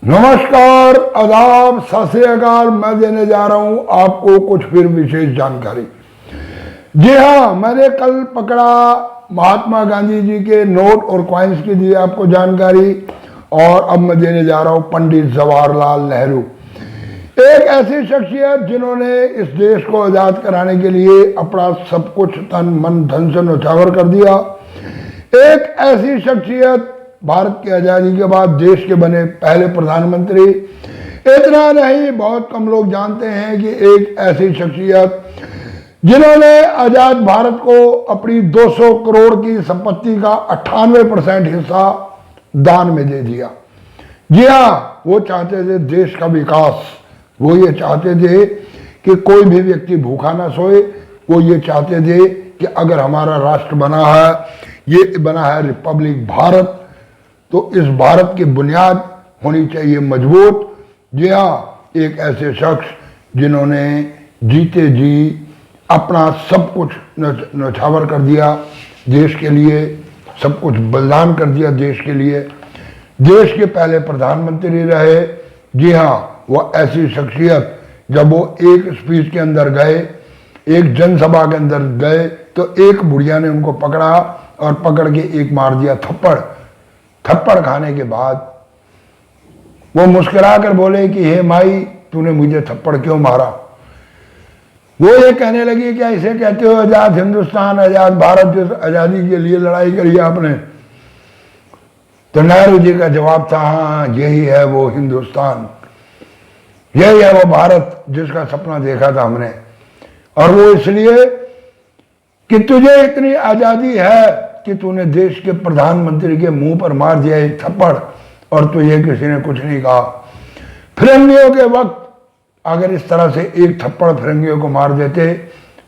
नमस्कार, आदाब, सत श्री अकाल। मैं देने जा रहा हूं आपको कुछ फिर विशेष जानकारी। जी हाँ, मैंने कल पकड़ा महात्मा गांधी जी के नोट और कॉइन्स की दी आपको जानकारी, और अब मैं देने जा रहा हूं पंडित जवाहरलाल नेहरू, एक ऐसी शख्सियत जिन्होंने इस देश को आजाद कराने के लिए अपना सब कुछ तन मन धन से न्यौछावर कर दिया। एक ऐसी शख्सियत, भारत की आजादी के बाद देश के बने पहले प्रधानमंत्री। इतना नहीं, बहुत कम लोग जानते हैं कि एक ऐसी शख्सियत जिन्होंने आजाद भारत को अपनी 200 करोड़ की संपत्ति का 98% हिस्सा दान में दे दिया। जी हाँ, वो चाहते थे देश का विकास। वो ये चाहते थे कि कोई भी व्यक्ति भूखा ना सोए। वो ये चाहते थे कि अगर हमारा राष्ट्र बना है, ये बना है रिपब्लिक भारत, तो इस भारत की बुनियाद होनी चाहिए मजबूत। जी हाँ, एक ऐसे शख्स जिन्होंने जीते जी अपना सब कुछ न्यौछावर कर दिया देश के लिए, सब कुछ बलिदान कर दिया देश के लिए, देश के पहले प्रधानमंत्री रहे। जी हाँ, वो ऐसी शख्सियत, जब वो एक स्पीच के अंदर गए, एक जनसभा के अंदर गए, तो एक बुढ़िया ने उनको पकड़ा और पकड़ के एक मार दिया थप्पड़। थप्पड़ खाने के बाद वो मुस्कुरा कर बोले कि हे माई, तूने मुझे थप्पड़ क्यों मारा? वो ये कहने लगी कि ऐसे कहते हो आजाद हिंदुस्तान, आजाद भारत, जिस आजादी के लिए लड़ाई करी आपने? तो नेहरू जी का जवाब था, हाँ, यही है वो हिंदुस्तान, यही है वो भारत जिसका सपना देखा था हमने। और वो इसलिए कि तुझे इतनी आजादी है कि तूने देश के प्रधानमंत्री के मुंह पर मार दिया एक थप्पड़, और तुझे किसी ने कुछ नहीं कहा। फिरंगियों के वक्त अगर इस तरह से एक थप्पड़ फिरंगियों को मार देते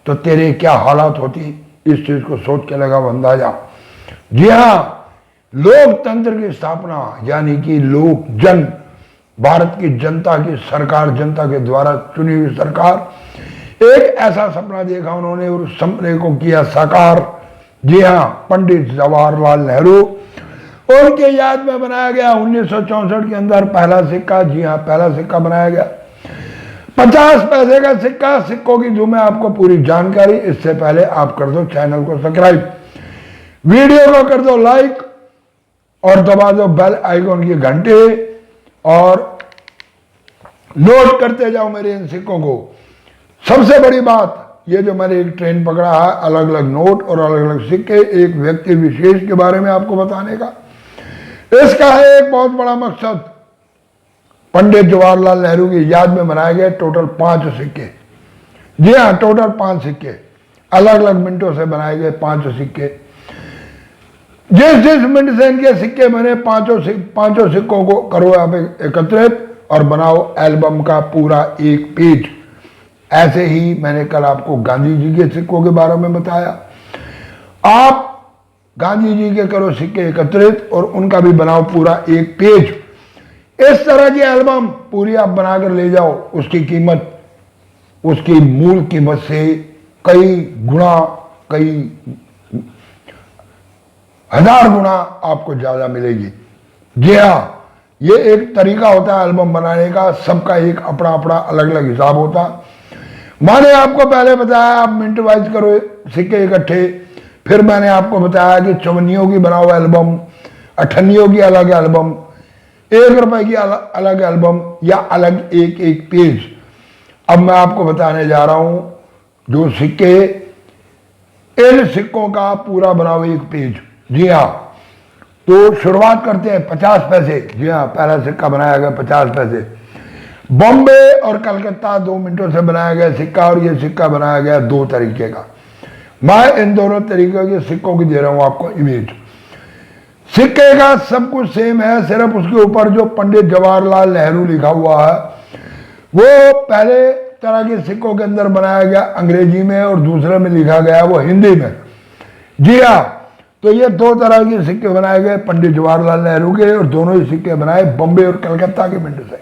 तो तेरे क्या हालात होती, इस चीज को सोच के लगा अंदाजा। जी हाँ, लोकतंत्र की स्थापना, यानी कि लोक जन, भारत की जनता की सरकार, जनता के द्वारा चुनी हुई सरकार, एक ऐसा सपना देखा उन्होंने और उस सपने को किया साकार। जी हाँ, पंडित जवाहरलाल नेहरू, उनके याद में बनाया गया 1964 के अंदर पहला सिक्का। जी हाँ, पहला सिक्का बनाया गया 50 पैसे का सिक्का। सिक्कों की दूं मैं आपको पूरी जानकारी। इससे पहले आप कर दो चैनल को सब्सक्राइब, वीडियो को कर दो लाइक, और दबा दो बेल आइकॉन की घंटे, और नोट करते जाओ मेरे इन सिक्कों को। सबसे बड़ी बात, ये जो मैंने एक ट्रेन पकड़ा है, अलग अलग नोट और अलग अलग सिक्के एक व्यक्ति विशेष के बारे में आपको बताने का, इसका है एक बहुत बड़ा मकसद। पंडित जवाहरलाल नेहरू की याद में बनाए गए टोटल 5 सिक्के। जी हाँ, टोटल 5 सिक्के, अलग अलग मिनटों से बनाए गए 5 सिक्के। जिस मिनट से इनके सिक्के बने, पांचों सिक्कों को करो आप एकत्रित और बनाओ एल्बम का पूरा एक पेज। ऐसे ही मैंने कल आपको गांधी जी के सिक्कों के बारे में बताया। आप गांधी जी के करो सिक्के एकत्रित और उनका भी बनाओ पूरा एक पेज। इस तरह की एल्बम पूरी आप बनाकर ले जाओ, उसकी कीमत उसकी मूल कीमत से कई गुना, कई हजार गुना आपको ज्यादा मिलेगी। जी हाँ, ये एक तरीका होता है एल्बम बनाने का, सबका एक अपना अपना अलग अलग हिसाब होता। मैंने आपको पहले बताया आप मिनट वाइज करो सिक्के इकट्ठे, फिर मैंने आपको बताया कि चवन्नियों की बनाओ एल्बम, अठन्नियों की अलग एल्बम, 1 रुपए की अलग एल्बम, या अलग एक एक पेज। अब मैं आपको बताने जा रहा हूं जो सिक्के, इन सिक्कों का पूरा बनाओ एक पेज। जी हाँ, तो शुरुआत करते हैं 50 पैसे। जी हाँ, पहला सिक्का बनाया गया 50 पैसे। बॉम्बे और कलकत्ता 2 मिनटों से बनाया गया सिक्का, और ये सिक्का बनाया गया 2 तरीके का। मैं इन दोनों तरीके के सिक्कों की दे रहा हूं आपको इमेज। सिक्के का सब कुछ सेम है, सिर्फ उसके ऊपर जो पंडित जवाहरलाल नेहरू लिखा हुआ है वो पहले तरह के सिक्कों के अंदर बनाया गया अंग्रेजी में, और दूसरे में लिखा गया वो हिंदी में। जी हाँ, तो ये 2 तरह के सिक्के बनाए गए पंडित जवाहरलाल नेहरू के, और दोनों ही सिक्के बनाए बॉम्बे और कलकत्ता के मिनट से।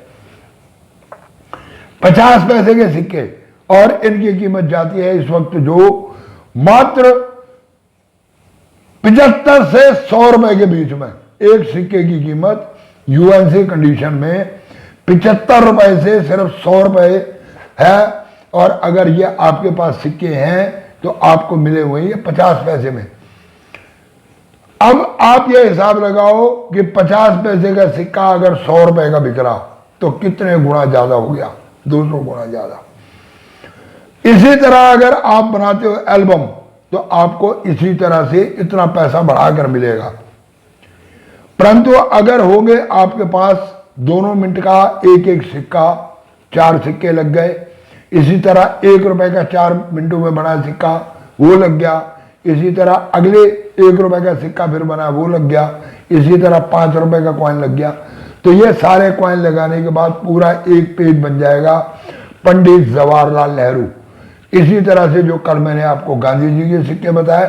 50 पैसे के सिक्के, और इनकी कीमत जाती है इस वक्त जो मात्र 75 से 100 रुपए के बीच में। एक सिक्के की कीमत यूएनसी कंडीशन में 75 रुपए से सिर्फ 100 रुपए है। और अगर ये आपके पास सिक्के हैं तो आपको मिले हुए ये 50 पैसे में। अब आप ये हिसाब लगाओ कि 50 पैसे का सिक्का अगर 100 रुपए का बिक रहा तो कितने गुना ज्यादा हो गया, 200 गुना ज्यादा। इसी तरह अगर आप बनाते हो एल्बम तो आपको इसी तरह से इतना पैसा बढ़ाकर मिलेगा। परंतु अगर होंगे आपके पास दोनों मिनट का एक एक सिक्का, 4 सिक्के लग गए। इसी तरह 1 रुपए का 4 मिनटों में बना सिक्का वो लग गया। इसी तरह अगले 1 रुपए का सिक्का फिर बना वो लग गया। इसी तरह 5 रुपए का कॉइन लग गया। तो ये सारे कॉइन लगाने के बाद पूरा एक पेज बन जाएगा पंडित जवाहरलाल नेहरू। इसी तरह से जो कल मैंने आपको गांधी जी के सिक्के बताए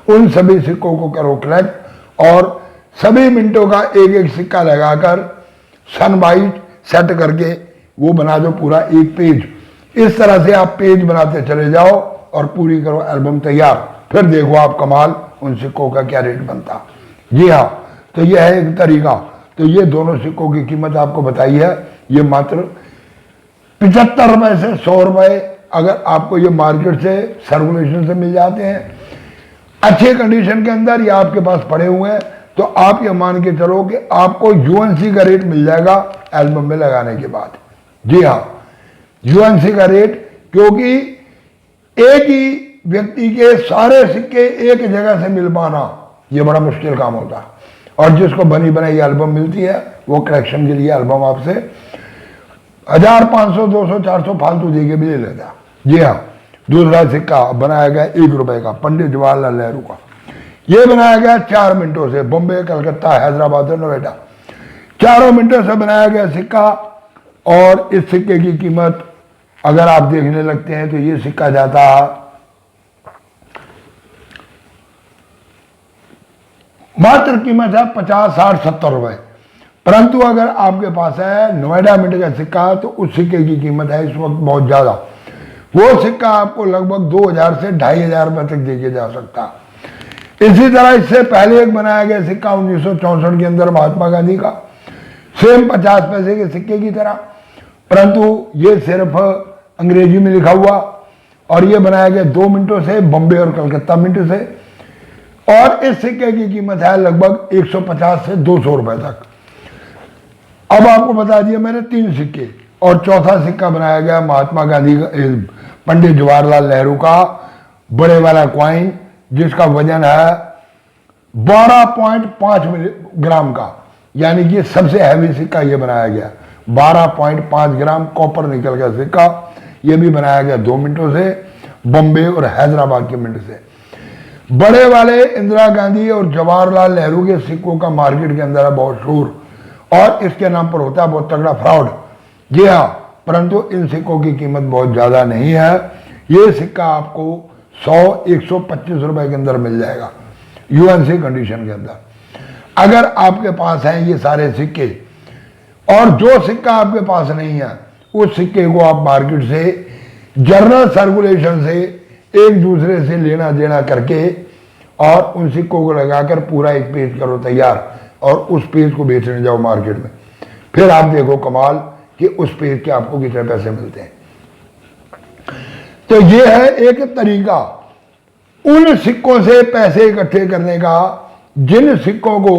उन सभी सिक्कों को करो कलेक्ट और सभी मिनटों का एक एक सिक्का लगाकर सनबाइट सेट करके वो बना दो पूरा एक पेज। इस तरह से आप पेज बनाते चले जाओ और पूरी करो एल्बम तैयार। फिर देखो आप कमाल उन सिक्कों का क्या रेट बनता। जी हाँ, तो यह है एक तरीका। तो ये दोनों सिक्कों की कीमत आपको बताई है। ये मात्र 75 रुपए से 100 रुपए अगर आपको ये मार्केट से सर्कुलेशन से मिल जाते हैं अच्छे कंडीशन के अंदर या आपके पास पड़े हुए हैं तो आप ये मान के चलो कि आपको यूएनसी का रेट मिल जाएगा एल्बम में लगाने के बाद। जी हाँ, यूएनसी का रेट, क्योंकि एक ही व्यक्ति के सारे सिक्के एक जगह से मिल पाना ये बड़ा मुश्किल काम होता है। और जिसको बनी बनाई एल्बम मिलती है वो कलेक्शन के लिए एल्बम आपसे 1000, 500, 200, 400 फालतू दे के भी ले लेता। जी हाँ, दूसरा सिक्का बनाया गया 1 रुपए का पंडित जवाहरलाल नेहरू का। ये बनाया गया 4 मिनटों से, बॉम्बे, कलकत्ता, हैदराबाद और नोएडा, 4 मिनटों से बनाया गया सिक्का। और इस सिक्के की कीमत अगर आप देखने लगते हैं तो ये सिक्का जाता मात्र कीमत है 50, 60, 70 रुपए। परंतु अगर आपके पास है नोएडा मिंट का सिक्का तो उस सिक्के की कीमत है इस वक्त बहुत ज्यादा। वो सिक्का आपको लगभग 2000 से 2500 रुपए तक देके जा सकता है। इसी तरह इससे पहले एक बनाया गया सिक्का 1964 के अंदर महात्मा गांधी का, सेम 50 पैसे के सिक्के की तरह, परंतु ये सिर्फ अंग्रेजी में लिखा हुआ और ये बनाया गया 2 मिनटों से, बॉम्बे और कलकत्ता मिंट से। और इस सिक्के की कीमत है लगभग 150 से 200 रुपए तक। अब आपको बता दिया मैंने 3 सिक्के। और चौथा सिक्का बनाया गया महात्मा गांधी का, पंडित जवाहरलाल नेहरू का बड़े वाला कॉइन जिसका वजन है 12.5 ग्राम का, यानी कि सबसे हैवी सिक्का ये बनाया गया। 12.5 ग्राम कॉपर निकल का सिक्का, ये भी बनाया गया 2 मिनटों से, बॉम्बे और हैदराबाद के मिनट से। बड़े वाले इंदिरा गांधी और जवाहरलाल नेहरू के सिक्कों का मार्केट के अंदर है बहुत शोर और इसके नाम पर होता है बहुत तगड़ा फ्रॉड। जी हाँ, परंतु इन सिक्कों की कीमत बहुत ज्यादा नहीं है। ये सिक्का आपको 100, 125 रुपए के अंदर मिल जाएगा यूएनसी कंडीशन के अंदर। अगर आपके पास हैं ये सारे सिक्के और जो सिक्का आपके पास नहीं है उस सिक्के को आप मार्केट से जनरल सर्कुलेशन से एक दूसरे से लेना देना करके और उन सिक्कों को लगाकर पूरा एक पेज करो तैयार और उस पेज को बेचने जाओ मार्केट में। फिर आप देखो कमाल कि उस पेज के आपको कितने पैसे मिलते हैं। तो ये है एक तरीका उन सिक्कों से पैसे इकट्ठे करने का जिन सिक्कों को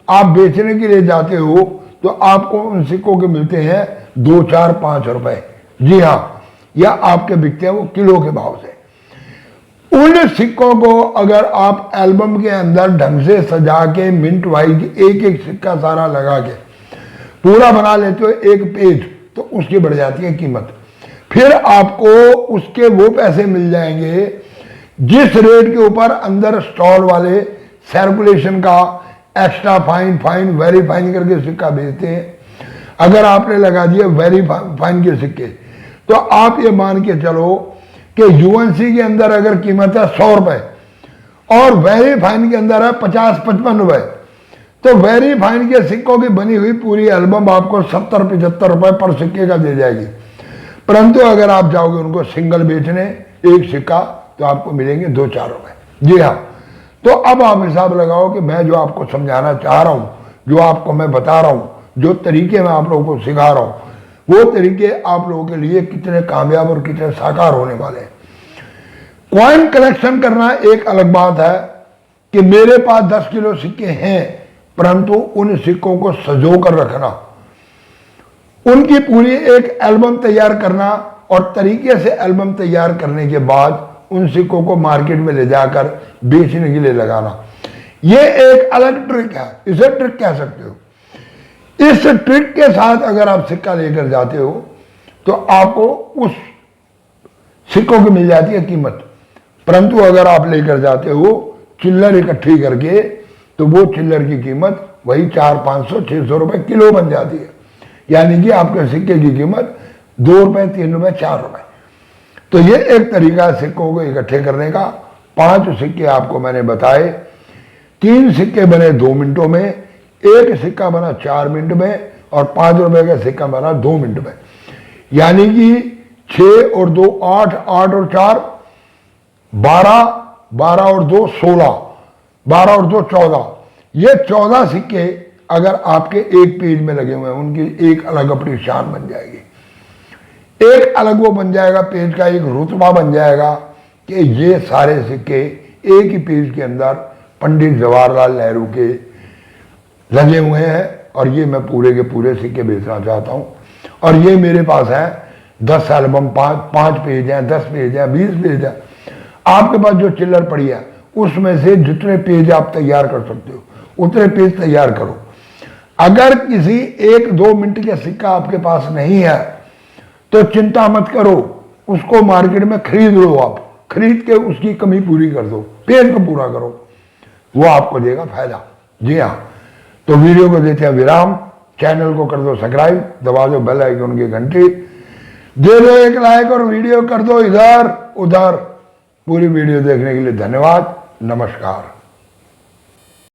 आप बेचने के लिए जाते हो तो आपको उन सिक्कों के मिलते हैं 2, 4, 5 रुपए। जी हाँ, या आपके बिकते हैं वो किलो के भाव से। उन सिक्कों को अगर आप एल्बम के अंदर ढंग से सजा के मिंट वाइज एक एक सिक्का सारा लगा के पूरा बना लेते हो एक पेज तो उसकी बढ़ जाती है कीमत। फिर आपको उसके वो पैसे मिल जाएंगे जिस रेट के ऊपर अंदर स्टॉल वाले सर्कुलेशन का एक्स्ट्रा फाइन वेरी फाइन करके सिक्का बेचते हैं। अगर आपने लगा दिया वेरी फाइन के सिक्के तो आप ये मान के चलो कि यूएनसी के अंदर अगर कीमत है 100 रुपए और वेरी फाइन के अंदर है 50-55 रुपए तो वेरी फाइन के सिक्कों की बनी हुई पूरी एल्बम आपको 70-75 रुपए पर सिक्के का दे जाएगी। परंतु अगर आप जाओगे उनको सिंगल बेचने एक सिक्का तो आपको मिलेंगे 2-4 रुपए। जी हाँ, तो अब आप हिसाब लगाओ कि मैं जो आपको समझाना चाह रहा हूं, जो आपको मैं बता रहा हूं, जो तरीके मैं आप लोगों को सिखा रहा हूं, वो तरीके आप लोगों के लिए कितने कामयाब और कितने साकार होने वाले हैं। कॉइन कलेक्शन करना एक अलग बात है कि मेरे पास 10 किलो सिक्के हैं, परंतु उन सिक्कों को सजो कर रखना, उनकी पूरी एक एल्बम तैयार करना और तरीके से एल्बम तैयार करने के बाद उन सिक्कों को मार्केट में ले जाकर बेचने के लिए लगाना, ये एक अलग ट्रिक है, इसे ट्रिक कह सकते हो। इस ट्रिक के साथ अगर आप सिक्का लेकर जाते हो तो आपको उस सिक्कों की मिल जाती है कीमत, परंतु अगर आप लेकर जाते हो चिल्लर इकट्ठी करके तो वो चिल्लर की कीमत वही 400-500-600 रुपए किलो बन जाती है, यानी कि आपके सिक्के की कीमत 2 रुपए 3 रुपए 4 रुपए। तो ये एक तरीका है सिक्कों को इकट्ठे करने का। 5 सिक्के आपको मैंने बताए, 3 सिक्के बने 2 मिनटों में, एक सिक्का बना 4 मिनट में और 5 रुपए का सिक्का बना 2 मिनट में, यानी कि 6 और 2 8, 8 और 4 12, 12 और 2 16, 12 और 2 14। ये 14 सिक्के अगर आपके एक पेज में लगे हुए हैं, उनकी एक अलग अपनी शान बन जाएगी, एक अलग वो बन जाएगा, पेज का एक रुतबा बन जाएगा कि ये सारे सिक्के एक ही पेज के अंदर पंडित जवाहरलाल नेहरू के लगे हुए हैं और ये मैं पूरे के पूरे सिक्के बेचना चाहता हूँ। और ये मेरे पास है 10 एल्बम, 5 पेज हैं, 10 पेज हैं, 20 पेज हैं। आपके पास जो चिल्लर पड़ी है उसमें से जितने पेज आप तैयार कर सकते हो उतने पेज तैयार करो। अगर किसी 1-2 मिनट का सिक्का आपके पास नहीं है तो चिंता मत करो, उसको मार्केट में खरीद लो, आप खरीद के उसकी कमी पूरी कर दो, पेज को पूरा करो, वो आपको देगा फायदा। जी हाँ, तो वीडियो को देते हैं विराम, चैनल को कर दो सब्सक्राइब, दबा दो बेल आइकन की घंटी, दे दो एक लाइक और वीडियो कर दो इधर उधर। पूरी वीडियो देखने के लिए धन्यवाद, नमस्कार।